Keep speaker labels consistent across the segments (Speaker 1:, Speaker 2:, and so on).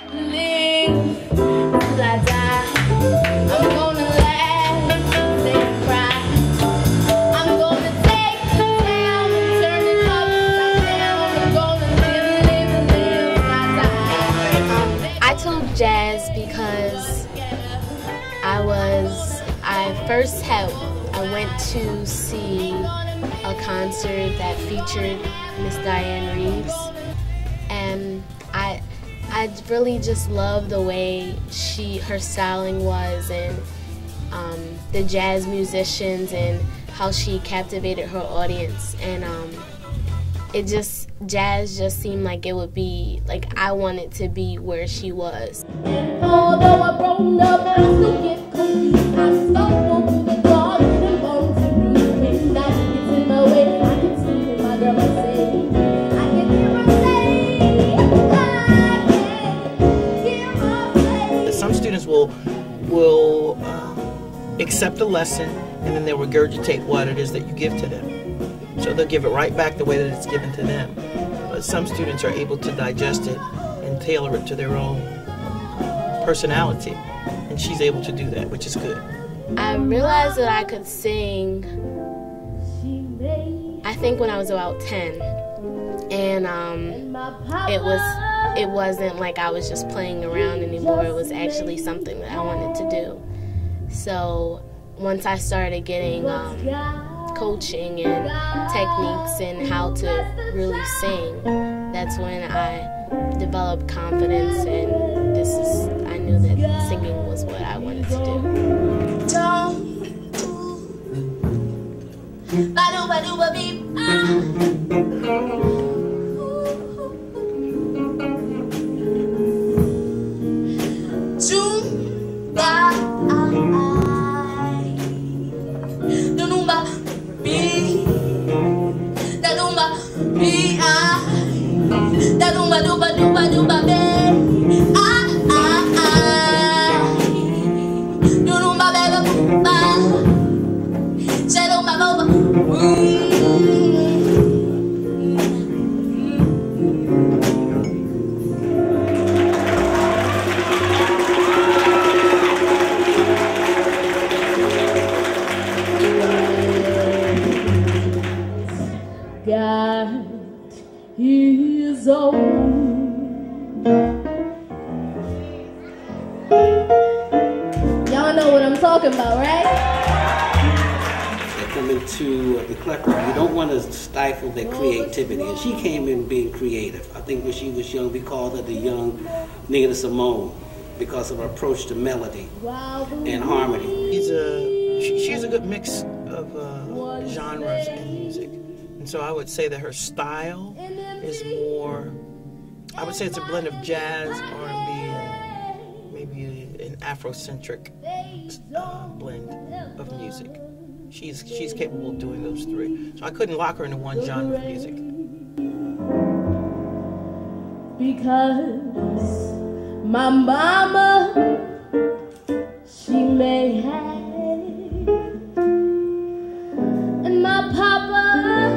Speaker 1: Live till I die. I'm gonna laugh and cry. I'm gonna take the town and turn it upside down. I'm gonna live till I die. I took jazz because I went to see a concert that featured Miss Diane Reeves, and I really just loved the way her styling was, and the jazz musicians and how she captivated her audience, and jazz just seemed like it would be, like I wanted to be where she was. And although I've grown up, I still get cold. I stumble through the garden and bones and bruises. When night gets in my way, I can see my grandma say, I can hear her say, I can hear her say.
Speaker 2: Some students will accept a lesson and then they'll regurgitate what it is that you give to them. So they'll give it right back the way that it's given to them. But some students are able to digest it and tailor it to their own personality. And she's able to do that, which is good. I realized that I could sing, I think when I was about 10. And it wasn't like I was just playing around anymore. It was actually something that I wanted to do. So once I started getting coaching and techniques and how to really sing, that's when I developed confidence, and I knew that singing was what I wanted to God is old. Y'all know what I'm talking about, right?
Speaker 3: They come into the collective. You don't want to stifle their creativity. And she came in being creative. I think when she was young, we called her the young Nina Simone because of her approach to melody and harmony.
Speaker 2: She's a good mix of genres in music. And so I would say that her style is more, I would say it's a blend of jazz, R&B, and maybe an Afrocentric blend of music. She's capable of doing those three. So I couldn't lock her into one genre of music.
Speaker 1: Because my mama, she may have, and my papa,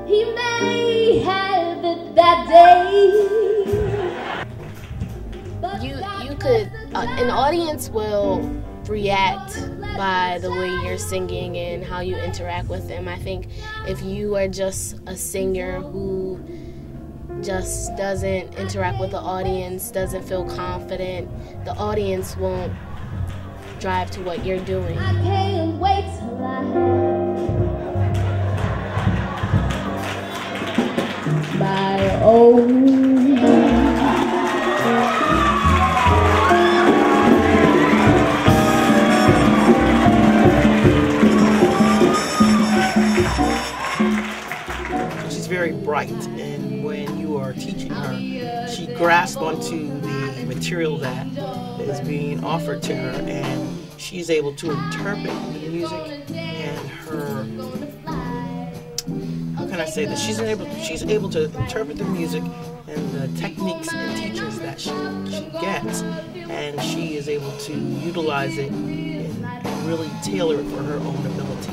Speaker 1: he may have it that day. You could, an audience will react by the way you're singing and how you interact with them. I think if you are just a singer who just doesn't interact with the audience, doesn't feel confident, the audience won't drive to what you're doing. I can't wait till I have my own.
Speaker 2: She's very bright, and when you are teaching her, she grasps onto the material that is being offered to her, and she's able to interpret the music and her, how can I say this? She's able to interpret the music and the techniques and teachings that she gets, and she is able to utilize it and really tailor it for her own ability.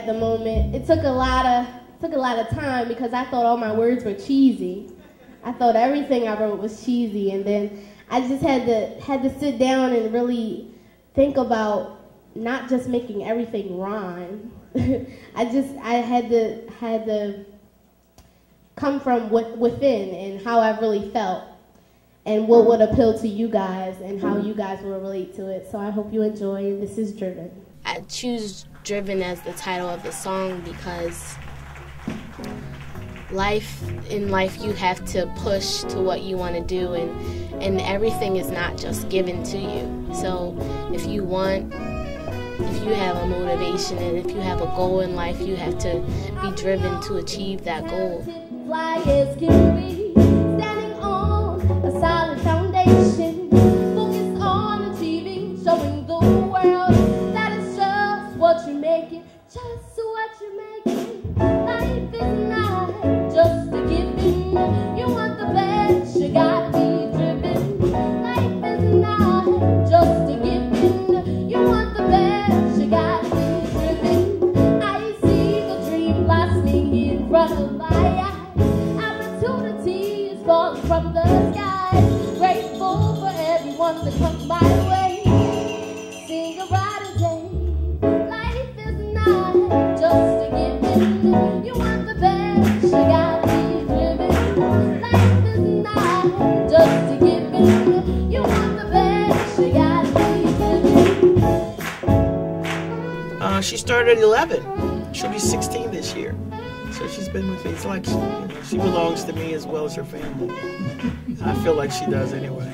Speaker 4: at the moment. It took a lot of time because I thought all my words were cheesy. I thought everything I wrote was cheesy, and then I just had to sit down and really think about not just making everything rhyme. I had to come from within and how I really felt and what would appeal to you guys and how you guys will relate to it. So I hope you enjoy. This is Driven.
Speaker 1: I choose Driven as the title of the song because in life you have to push to what you want to do, and everything is not just given to you. So if you have a motivation and if you have a goal in life, you have to be driven to achieve that goal.
Speaker 4: Fly as can be, standing on a solid foundation, focus on achieving, showing the world that it's just what you make it, just what you make it. Life is not just a given. You want the best, you gotta be driven. Life is not just a given. You want the best, you gotta be driven. I see the dream blossoming in front of my eyes. Opportunities falling from the sky. Grateful for everyone that comes my way. Sing a brighter day. Life is not just a given. You want the best, you gotta be driven. Life is not just a given. You want the best, you gotta be driven.
Speaker 2: She started at 11. She'll be 16 this year. So she's been with me. It's like she belongs to me as well as her family. I feel like she does anyway.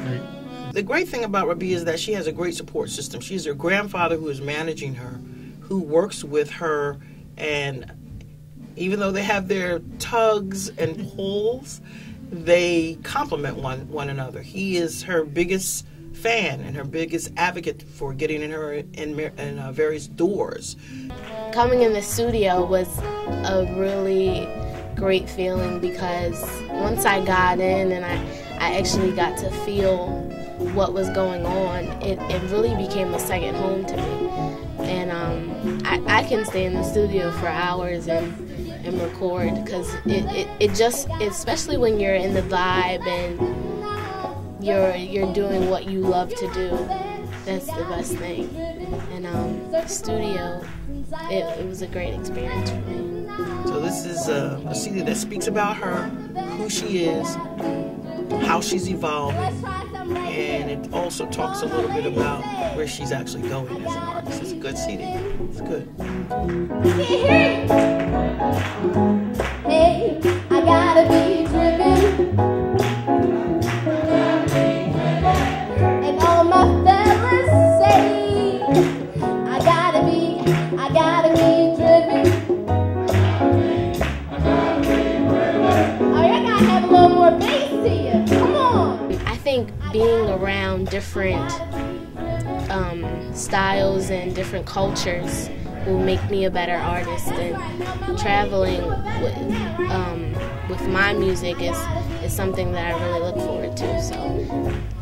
Speaker 2: The great thing about Rabiyah is that she has a great support system. She has her grandfather who is managing her, who works with her, and even though they have their tugs and pulls, they complement one another. He is her biggest fan and her biggest advocate for getting in her in various doors.
Speaker 1: Coming in the studio was a really great feeling because once I got in and I actually got to feel what was going on, it really became a second home to me. And I can stay in the studio for hours and record because it just, especially when you're in the vibe and you're doing what you love to do, that's the best thing. And the studio, it was a great experience for me.
Speaker 2: So this is a CD that speaks about her, who she is, how she's evolving, and it also talks a little bit about where she's actually going as an artist. It's a good CD. It's good.
Speaker 4: Hey, I gotta be driven. And all my fellas say, I gotta be driven. Oh, y'all gotta have a little more bass to you. Come on.
Speaker 1: I think being around different styles and different cultures will make me a better artist, and traveling with my music is something that I really look forward to. So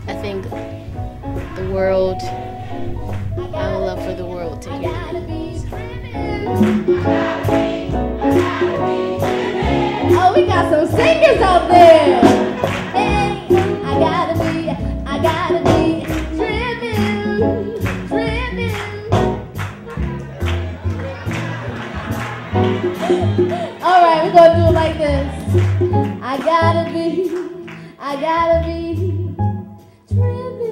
Speaker 1: I think the world, I would love for the world to hear me.
Speaker 4: Oh, we got some singers out there. Hey, I gotta be driven. All right, we're gonna do it like this. I gotta be driven.